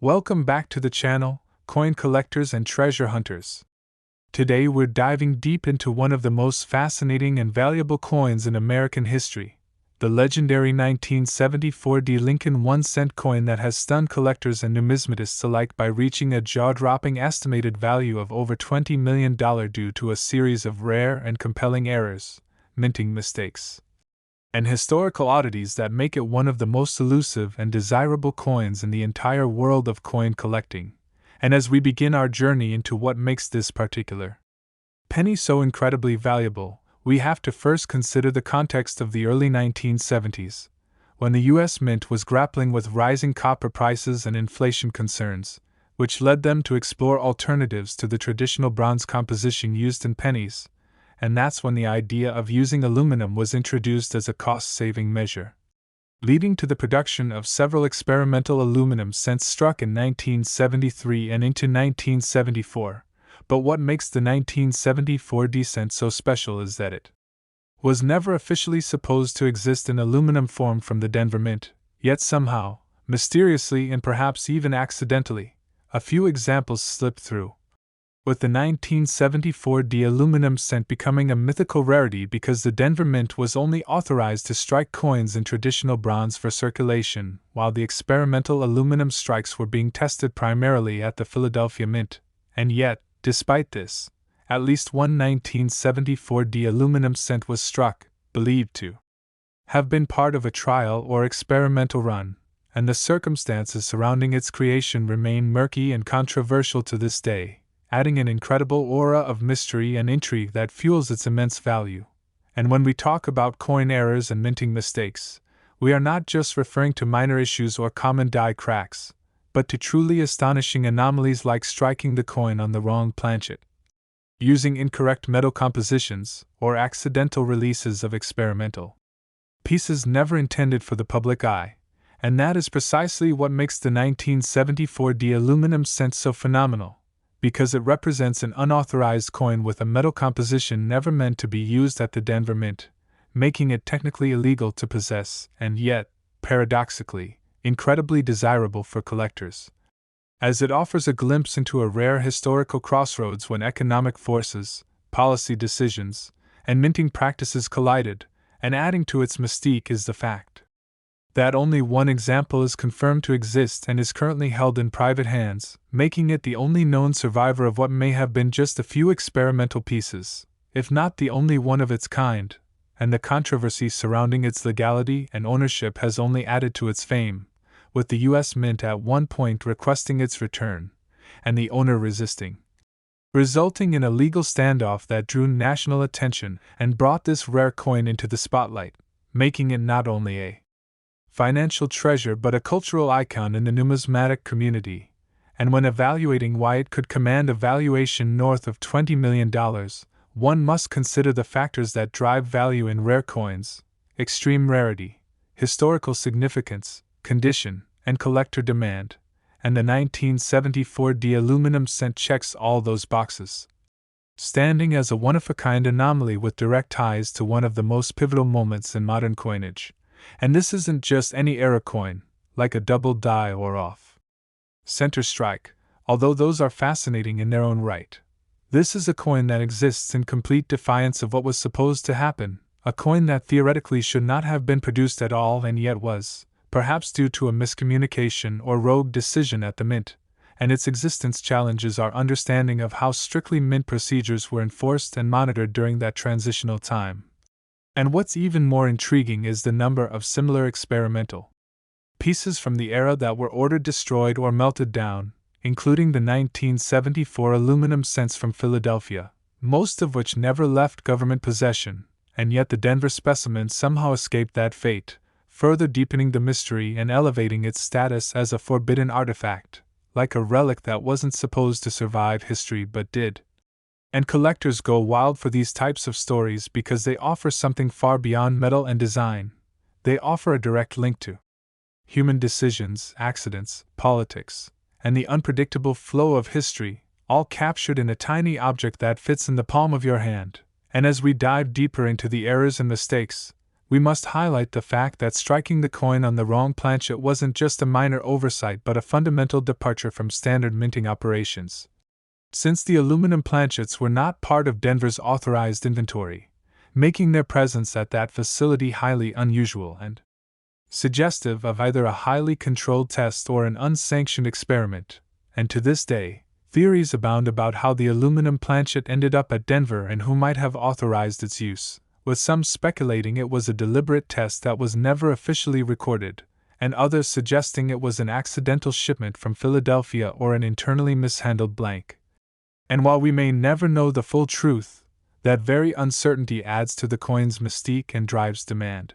Welcome back to the channel, coin collectors and treasure hunters. Today we're diving deep into one of the most fascinating and valuable coins in American history, the legendary 1974 Lincoln 1-cent coin that has stunned collectors and numismatists alike by reaching a jaw-dropping estimated value of over $20 million due to a series of rare and compelling errors, minting mistakes, and historical oddities that make it one of the most elusive and desirable coins in the entire world of coin collecting. And as we begin our journey into what makes this particular penny so incredibly valuable, we have to first consider the context of the early 1970s, when the U.S. Mint was grappling with rising copper prices and inflation concerns, which led them to explore alternatives to the traditional bronze composition used in pennies, and that's when the idea of using aluminum was introduced as a cost-saving measure, leading to the production of several experimental aluminum cents struck in 1973 and into 1974. But what makes the 1974 cent so special is that it was never officially supposed to exist in aluminum form from the Denver Mint, yet somehow, mysteriously and perhaps even accidentally, a few examples slipped through, with the 1974 aluminum cent becoming a mythical rarity because the Denver Mint was only authorized to strike coins in traditional bronze for circulation, while the experimental aluminum strikes were being tested primarily at the Philadelphia Mint. And yet, despite this, at least one 1974 aluminum cent was struck, believed to have been part of a trial or experimental run, and the circumstances surrounding its creation remain murky and controversial to this day, adding an incredible aura of mystery and intrigue that fuels its immense value. And when we talk about coin errors and minting mistakes, we are not just referring to minor issues or common die cracks, but to truly astonishing anomalies like striking the coin on the wrong planchet, using incorrect metal compositions, or accidental releases of experimental pieces never intended for the public eye. And that is precisely what makes the 1974 aluminum cent so phenomenal, because it represents an unauthorized coin with a metal composition never meant to be used at the Denver Mint, making it technically illegal to possess, and yet, paradoxically, incredibly desirable for collectors, as it offers a glimpse into a rare historical crossroads when economic forces, policy decisions, and minting practices collided, and adding to its mystique is the fact that only one example is confirmed to exist and is currently held in private hands, making it the only known survivor of what may have been just a few experimental pieces, if not the only one of its kind, and the controversy surrounding its legality and ownership has only added to its fame, with the U.S. Mint at one point requesting its return, and the owner resisting, resulting in a legal standoff that drew national attention and brought this rare coin into the spotlight, making it not only a financial treasure but a cultural icon in the numismatic community. And when evaluating why it could command a valuation north of $20 million, one must consider the factors that drive value in rare coins: extreme rarity, historical significance, condition, and collector demand, and the 1974 aluminum cent checks all those boxes, standing as a one-of-a-kind anomaly with direct ties to one of the most pivotal moments in modern coinage. And this isn't just any era coin, like a double die or off-center strike, although those are fascinating in their own right. This is a coin that exists in complete defiance of what was supposed to happen, a coin that theoretically should not have been produced at all and yet was, perhaps due to a miscommunication or rogue decision at the Mint, and its existence challenges our understanding of how strictly Mint procedures were enforced and monitored during that transitional time. And what's even more intriguing is the number of similar experimental pieces from the era that were ordered destroyed or melted down, including the 1974 aluminum cents from Philadelphia, most of which never left government possession, and yet the Denver specimen somehow escaped that fate, further deepening the mystery and elevating its status as a forbidden artifact, like a relic that wasn't supposed to survive history but did. And collectors go wild for these types of stories because they offer something far beyond metal and design. They offer a direct link to human decisions, accidents, politics, and the unpredictable flow of history, all captured in a tiny object that fits in the palm of your hand. And as we dive deeper into the errors and mistakes, we must highlight the fact that striking the coin on the wrong planchet wasn't just a minor oversight but a fundamental departure from standard minting operations. Since the aluminum planchets were not part of Denver's authorized inventory, making their presence at that facility highly unusual and suggestive of either a highly controlled test or an unsanctioned experiment, and to this day, theories abound about how the aluminum planchet ended up at Denver and who might have authorized its use, with some speculating it was a deliberate test that was never officially recorded, and others suggesting it was an accidental shipment from Philadelphia or an internally mishandled blank. And while we may never know the full truth, that very uncertainty adds to the coin's mystique and drives demand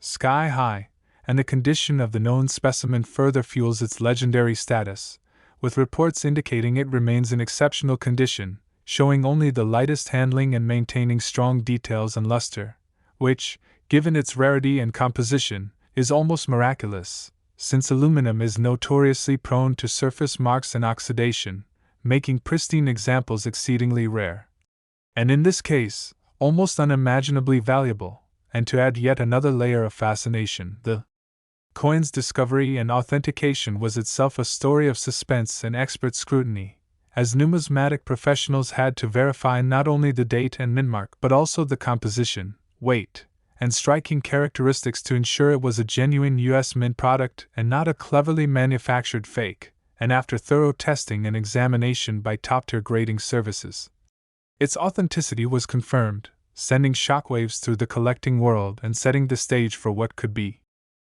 sky high, and the condition of the known specimen further fuels its legendary status, with reports indicating it remains in exceptional condition, showing only the lightest handling and maintaining strong details and luster, which, given its rarity and composition, is almost miraculous, since aluminum is notoriously prone to surface marks and oxidation, making pristine examples exceedingly rare. And in this case, almost unimaginably valuable, and to add yet another layer of fascination, the coin's discovery and authentication was itself a story of suspense and expert scrutiny, as numismatic professionals had to verify not only the date and mintmark but also the composition, weight, and striking characteristics to ensure it was a genuine U.S. mint product and not a cleverly manufactured fake, and after thorough testing and examination by top-tier grading services, its authenticity was confirmed, sending shockwaves through the collecting world and setting the stage for what could be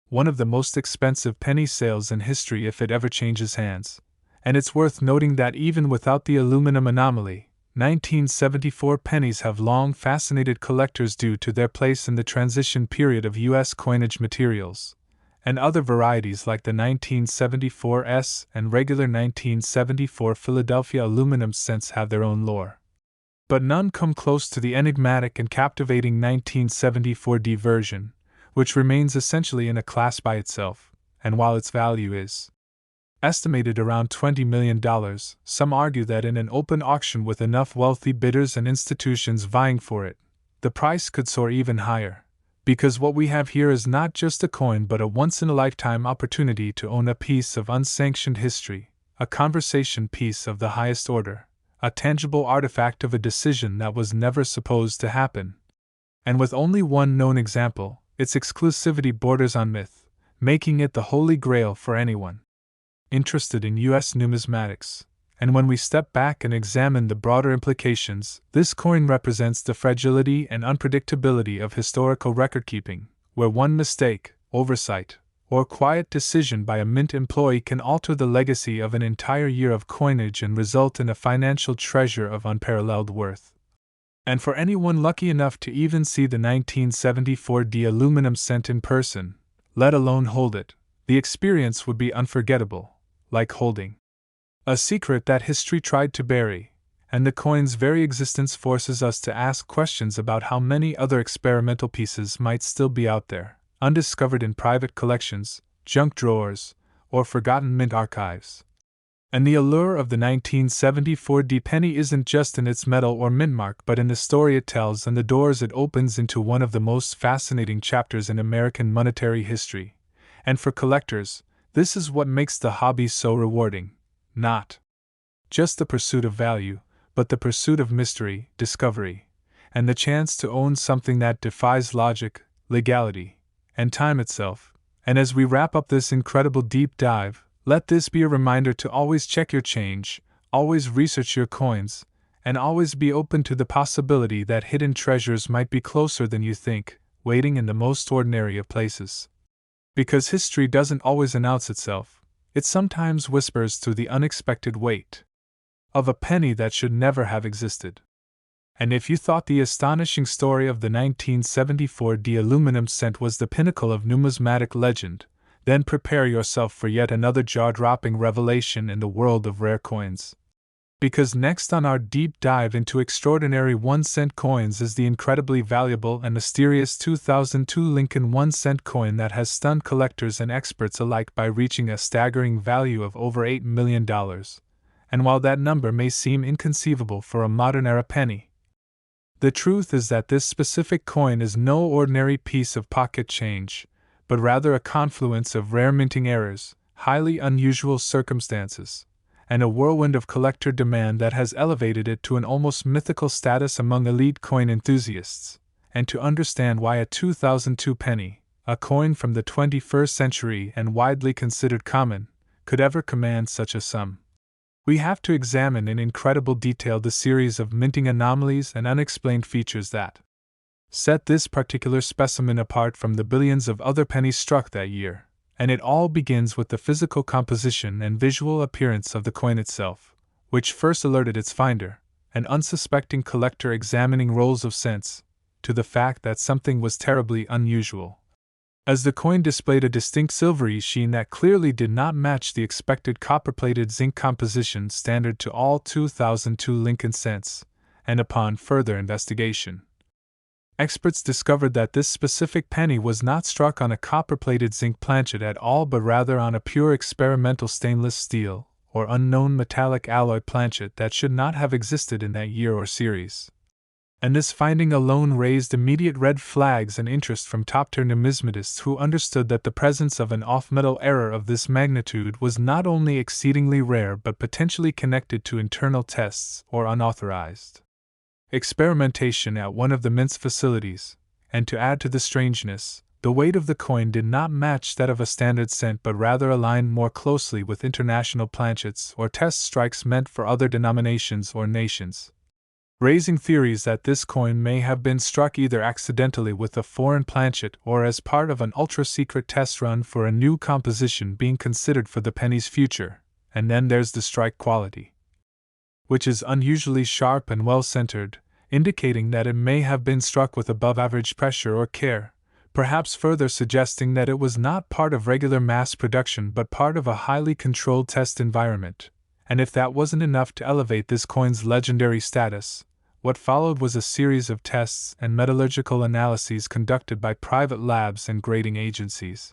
one of the most expensive penny sales in history if it ever changes hands. And it's worth noting that even without the aluminum anomaly, 1974 pennies have long fascinated collectors due to their place in the transition period of U.S. coinage materials, and other varieties like the 1974 S and regular 1974 Philadelphia aluminum cents have their own lore. But none come close to the enigmatic and captivating 1974 D version, which remains essentially in a class by itself, and while its value is estimated around $20 million, some argue that in an open auction with enough wealthy bidders and institutions vying for it, the price could soar even higher, because what we have here is not just a coin but a once-in-a-lifetime opportunity to own a piece of unsanctioned history, a conversation piece of the highest order, a tangible artifact of a decision that was never supposed to happen. And with only one known example, its exclusivity borders on myth, making it the holy grail for anyone interested in U.S. numismatics. And when we step back and examine the broader implications, this coin represents the fragility and unpredictability of historical record-keeping, where one mistake, oversight, or quiet decision by a mint employee can alter the legacy of an entire year of coinage and result in a financial treasure of unparalleled worth. And for anyone lucky enough to even see the 1974 D aluminum cent in person, let alone hold it, the experience would be unforgettable, like holding a secret that history tried to bury, and the coin's very existence forces us to ask questions about how many other experimental pieces might still be out there, undiscovered in private collections, junk drawers, or forgotten mint archives. And the allure of the 1974 D penny isn't just in its metal or mintmark but in the story it tells and the doors it opens into one of the most fascinating chapters in American monetary history. And for collectors, this is what makes the hobby so rewarding. Not just the pursuit of value, but the pursuit of mystery, discovery, and the chance to own something that defies logic, legality, and time itself. And as we wrap up this incredible deep dive, let this be a reminder to always check your change, always research your coins, and always be open to the possibility that hidden treasures might be closer than you think, waiting in the most ordinary of places. Because history doesn't always announce itself, it sometimes whispers through the unexpected weight of a penny that should never have existed. And if you thought the astonishing story of the 1974 D aluminum cent was the pinnacle of numismatic legend, then prepare yourself for yet another jaw-dropping revelation in the world of rare coins. Because next on our deep dive into extraordinary 1-cent coins is the incredibly valuable and mysterious 2002 Lincoln 1-cent coin that has stunned collectors and experts alike by reaching a staggering value of over $8 million. And while that number may seem inconceivable for a modern-era penny, The truth is that this specific coin is no ordinary piece of pocket change, but rather a confluence of rare minting errors, highly unusual circumstances, and a whirlwind of collector demand that has elevated it to an almost mythical status among elite coin enthusiasts. And to understand why a 2002 penny, a coin from the 21st century and widely considered common, could ever command such a sum, we have to examine in incredible detail the series of minting anomalies and unexplained features that set this particular specimen apart from the billions of other pennies struck that year. And it all begins with the physical composition and visual appearance of the coin itself, which first alerted its finder, an unsuspecting collector examining rolls of cents, to the fact that something was terribly unusual, as the coin displayed a distinct silvery sheen that clearly did not match the expected copper-plated zinc composition standard to all 2002 Lincoln cents, and upon further investigation, experts discovered that this specific penny was not struck on a copper-plated zinc planchet at all, but rather on a pure experimental stainless steel, or unknown metallic alloy planchet that should not have existed in that year or series. And this finding alone raised immediate red flags and interest from top-tier numismatists who understood that the presence of an off-metal error of this magnitude was not only exceedingly rare but potentially connected to internal tests or unauthorized experimentation at one of the mint's facilities. And to add to the strangeness, the weight of the coin did not match that of a standard cent but rather aligned more closely with international planchets or test strikes meant for other denominations or nations, raising theories that this coin may have been struck either accidentally with a foreign planchet or as part of an ultra-secret test run for a new composition being considered for the penny's future. And then there's the strike quality, which is unusually sharp and well-centered, indicating that it may have been struck with above-average pressure or care, perhaps further suggesting that it was not part of regular mass production but part of a highly controlled test environment. And if that wasn't enough to elevate this coin's legendary status, what followed was a series of tests and metallurgical analyses conducted by private labs and grading agencies,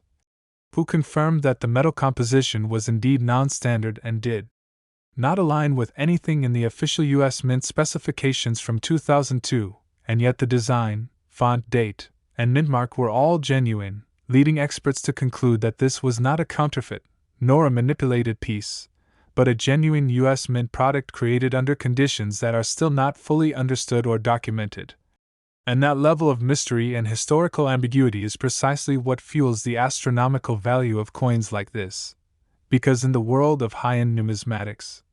who confirmed that the metal composition was indeed non-standard and did not align with anything in the official U.S. Mint specifications from 2002, and yet the design, font, date, and mint mark were all genuine, leading experts to conclude that this was not a counterfeit, nor a manipulated piece, but a genuine U.S. Mint product created under conditions that are still not fully understood or documented. And that level of mystery and historical ambiguity is precisely what fuels the astronomical value of coins like this, because in the world of high-end numismatics,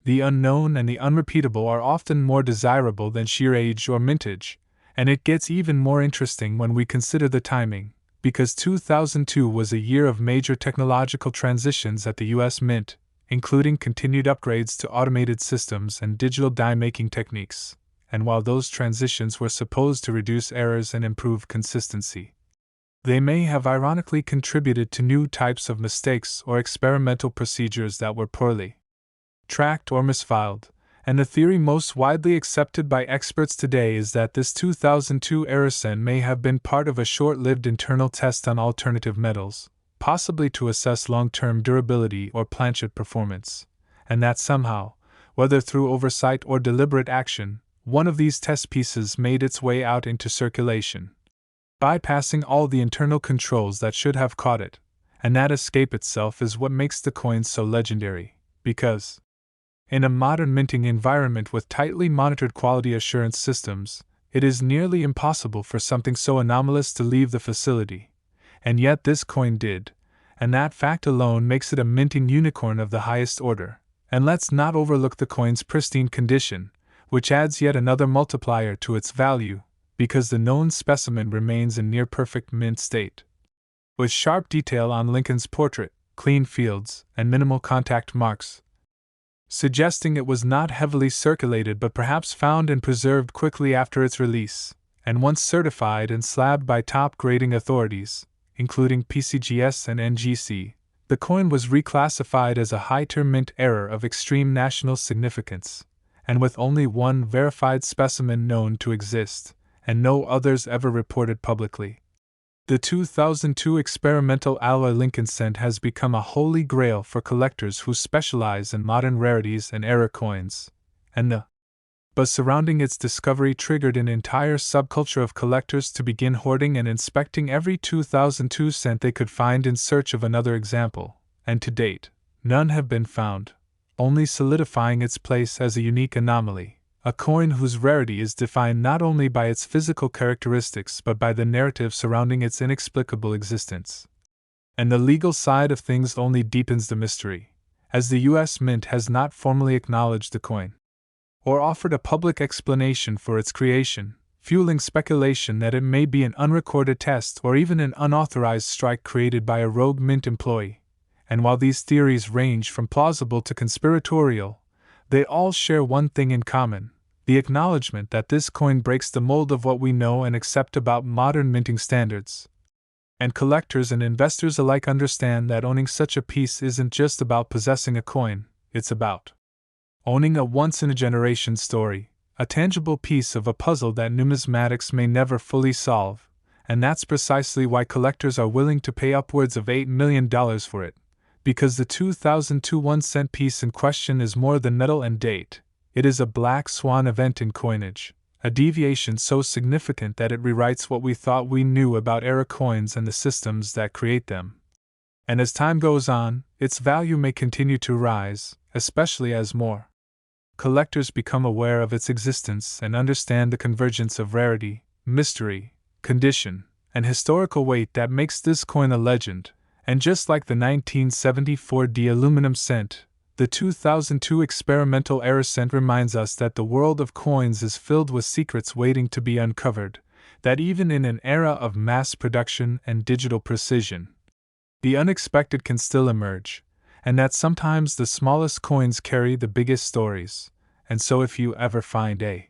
the unknown and the unrepeatable are often more desirable than sheer age or mintage, and it gets even more interesting when we consider the timing, because 2002 was a year of major technological transitions at the U.S. Mint, including continued upgrades to automated systems and digital die-making techniques, and while those transitions were supposed to reduce errors and improve consistency, they may have ironically contributed to new types of mistakes or experimental procedures that were poorly tracked or misfiled. And the theory most widely accepted by experts today is that this 2002 error cent may have been part of a short-lived internal test on alternative metals, possibly to assess long-term durability or planchet performance, and that somehow, whether through oversight or deliberate action, one of these test pieces made its way out into circulation, bypassing all the internal controls that should have caught it. And that escape itself is what makes the coin so legendary, because in a modern minting environment with tightly monitored quality assurance systems, it is nearly impossible for something so anomalous to leave the facility. And yet this coin did, and that fact alone makes it a minting unicorn of the highest order. And let's not overlook the coin's pristine condition, which adds yet another multiplier to its value, because the known specimen remains in near-perfect mint state, with sharp detail on Lincoln's portrait, clean fields, and minimal contact marks, suggesting it was not heavily circulated but perhaps found and preserved quickly after its release, and once certified and slabbed by top grading authorities, including PCGS and NGC, the coin was reclassified as a high-tier mint error of extreme national significance, and with only one verified specimen known to exist, and no others ever reported publicly. The 2002 experimental alloy Lincoln cent has become a holy grail for collectors who specialize in modern rarities and error coins, and the but surrounding its discovery triggered an entire subculture of collectors to begin hoarding and inspecting every 2002 cent they could find in search of another example, and to date, none have been found, only solidifying its place as a unique anomaly, a coin whose rarity is defined not only by its physical characteristics but by the narrative surrounding its inexplicable existence. And the legal side of things only deepens the mystery, as the U.S. Mint has not formally acknowledged the coin or offered a public explanation for its creation, fueling speculation that it may be an unrecorded test or even an unauthorized strike created by a rogue Mint employee. And while these theories range from plausible to conspiratorial, they all share one thing in common: the acknowledgement that this coin breaks the mold of what we know and accept about modern minting standards. And collectors and investors alike understand that owning such a piece isn't just about possessing a coin, it's about owning a once-in-a-generation story, a tangible piece of a puzzle that numismatics may never fully solve, and that's precisely why collectors are willing to pay upwards of $8 million for it, because the 2002 1-cent piece in question is more than metal and date. It is a black swan event in coinage, a deviation so significant that it rewrites what we thought we knew about era coins and the systems that create them. And as time goes on, its value may continue to rise, especially as more collectors become aware of its existence and understand the convergence of rarity, mystery, condition, and historical weight that makes this coin a legend. And just like the 1974 aluminum cent, the 2002 experimental era cent reminds us that the world of coins is filled with secrets waiting to be uncovered, that even in an era of mass production and digital precision, the unexpected can still emerge, and that sometimes the smallest coins carry the biggest stories. And so if you ever find a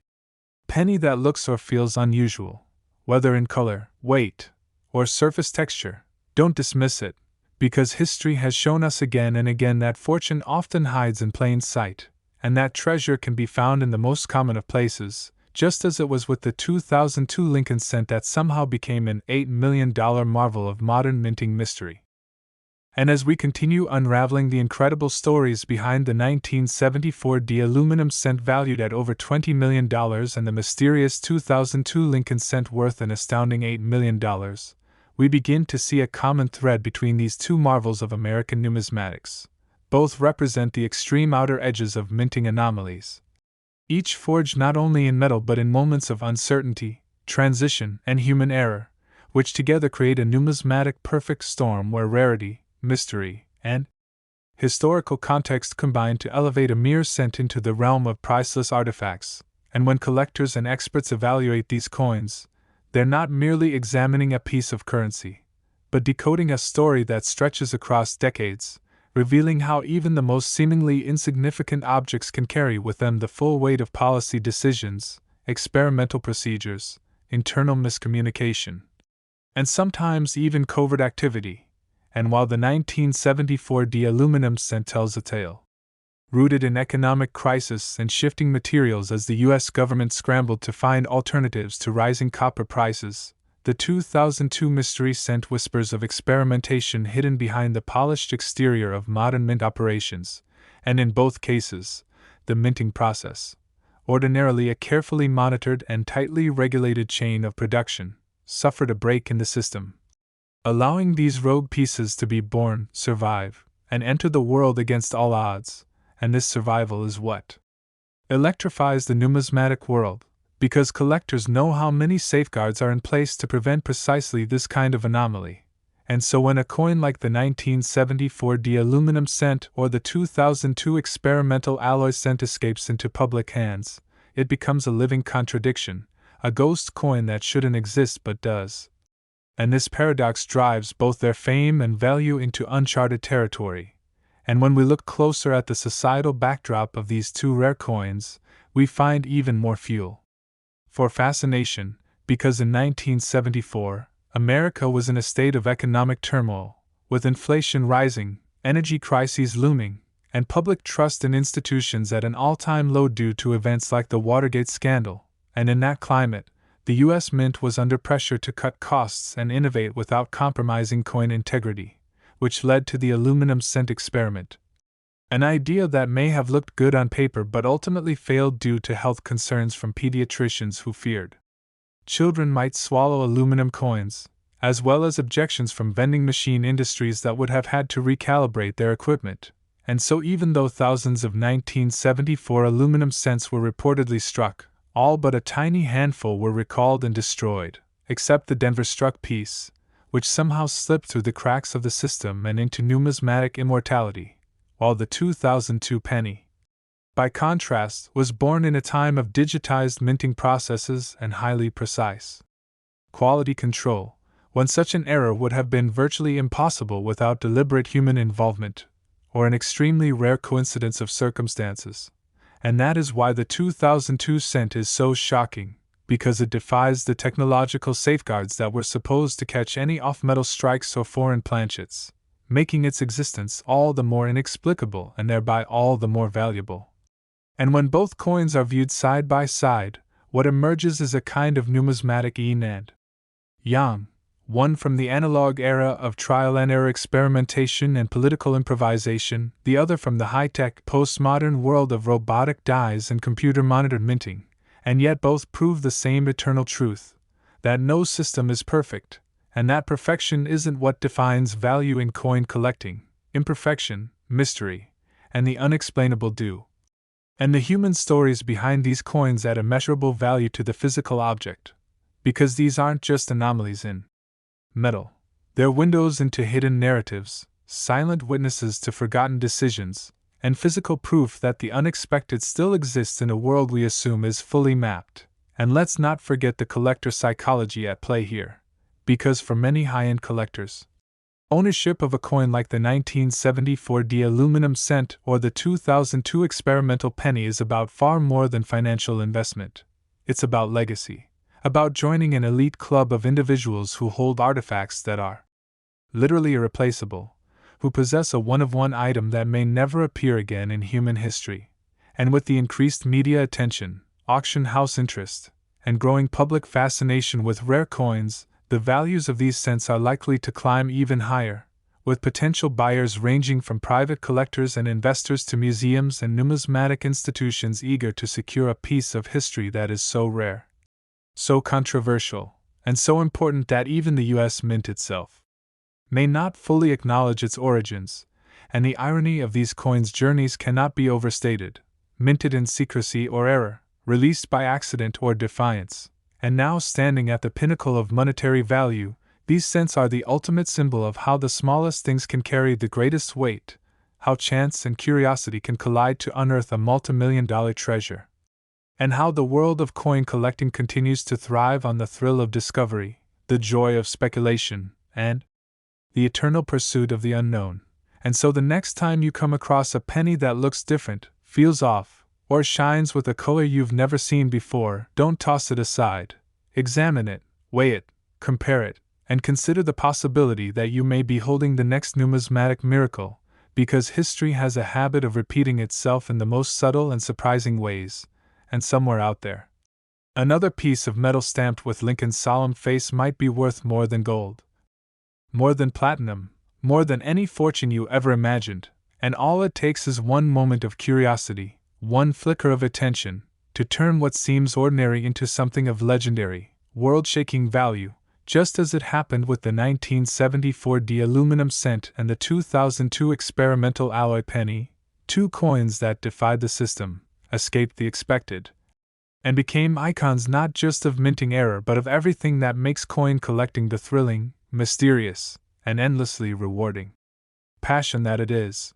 penny that looks or feels unusual, whether in color, weight, or surface texture, don't dismiss it, because history has shown us again and again that fortune often hides in plain sight, and that treasure can be found in the most common of places, just as it was with the 2002 Lincoln cent that somehow became an $8 million marvel of modern minting mystery. And as we continue unraveling the incredible stories behind the 1974 aluminum cent valued at over $20 million and the mysterious 2002 Lincoln cent worth an astounding $8 million, we begin to see a common thread between these two marvels of American numismatics. Both represent the extreme outer edges of minting anomalies, each forged not only in metal but in moments of uncertainty, transition, and human error, which together create a numismatic perfect storm where rarity, mystery, and historical context combine to elevate a mere cent into the realm of priceless artifacts. And when collectors and experts evaluate these coins, they're not merely examining a piece of currency, but decoding a story that stretches across decades, revealing how even the most seemingly insignificant objects can carry with them the full weight of policy decisions, experimental procedures, internal miscommunication, and sometimes even covert activity. And while the 1974 aluminum cent tells a tale rooted in economic crisis and shifting materials as the U.S. government scrambled to find alternatives to rising copper prices, the 2002 mystery cent whispers of experimentation hidden behind the polished exterior of modern mint operations, and in both cases, the minting process, ordinarily a carefully monitored and tightly regulated chain of production, suffered a break in the system, allowing these rogue pieces to be born, survive, and enter the world against all odds. And this survival is what electrifies the numismatic world, because collectors know how many safeguards are in place to prevent precisely this kind of anomaly. And so when a coin like the 1974 aluminum cent or the 2002 experimental alloy cent escapes into public hands, it becomes a living contradiction, a ghost coin that shouldn't exist but does. And this paradox drives both their fame and value into uncharted territory. And when we look closer at the societal backdrop of these two rare coins, we find even more fuel for fascination, because in 1974, America was in a state of economic turmoil, with inflation rising, energy crises looming, and public trust in institutions at an all-time low due to events like the Watergate scandal. And in that climate, the U.S. Mint was under pressure to cut costs and innovate without compromising coin integrity, which led to the aluminum cent experiment. An idea that may have looked good on paper but ultimately failed due to health concerns from pediatricians who feared children might swallow aluminum coins, as well as objections from vending machine industries that would have had to recalibrate their equipment. And so, even though thousands of 1974 aluminum cents were reportedly struck, all but a tiny handful were recalled and destroyed, except the Denver struck piece, which somehow slipped through the cracks of the system and into numismatic immortality, while the 2002 penny, by contrast, was born in a time of digitized minting processes and highly precise quality control, when such an error would have been virtually impossible without deliberate human involvement, or an extremely rare coincidence of circumstances. And that is why the 2002 cent is so shocking, because it defies the technological safeguards that were supposed to catch any off-metal strikes or foreign planchets, making its existence all the more inexplicable and thereby all the more valuable. And when both coins are viewed side by side, what emerges is a kind of numismatic yin and yang, one from the analog era of trial and error experimentation and political improvisation, the other from the high-tech, postmodern world of robotic dies and computer-monitored minting, and yet both prove the same eternal truth, that no system is perfect, and that perfection isn't what defines value in coin collecting. Imperfection, mystery, and the unexplainable do. And the human stories behind these coins add immeasurable value to the physical object, because these aren't just anomalies in metal. They're windows into hidden narratives, silent witnesses to forgotten decisions, and physical proof that the unexpected still exists in a world we assume is fully mapped. And let's not forget the collector psychology at play here, because for many high-end collectors, ownership of a coin like the 1974 aluminum cent or the 2002 experimental penny is about far more than financial investment. It's about legacy, about joining an elite club of individuals who hold artifacts that are literally irreplaceable, who possess a one-of-one item that may never appear again in human history. And with the increased media attention, auction house interest, and growing public fascination with rare coins, the values of these cents are likely to climb even higher, with potential buyers ranging from private collectors and investors to museums and numismatic institutions eager to secure a piece of history that is so rare, so controversial, and so important that even the U.S. Mint itself may not fully acknowledge its origins. And the irony of these coins' journeys cannot be overstated. Minted in secrecy or error, released by accident or defiance, and now standing at the pinnacle of monetary value, these cents are the ultimate symbol of how the smallest things can carry the greatest weight, how chance and curiosity can collide to unearth a multimillion-dollar treasure, and how the world of coin collecting continues to thrive on the thrill of discovery, the joy of speculation, and the eternal pursuit of the unknown. And so the next time you come across a penny that looks different, feels off, or shines with a color you've never seen before, don't toss it aside. Examine it, weigh it, compare it, and consider the possibility that you may be holding the next numismatic miracle, because history has a habit of repeating itself in the most subtle and surprising ways, and somewhere out there, another piece of metal stamped with Lincoln's solemn face might be worth more than gold, more than platinum, more than any fortune you ever imagined, and all it takes is one moment of curiosity, one flicker of attention, to turn what seems ordinary into something of legendary, world-shaking value, just as it happened with the 1974 aluminum cent and the 2002 experimental alloy penny, two coins that defied the system, escaped the expected, and became icons not just of minting error but of everything that makes coin collecting the thrilling, mysterious, and endlessly rewarding passion that it is.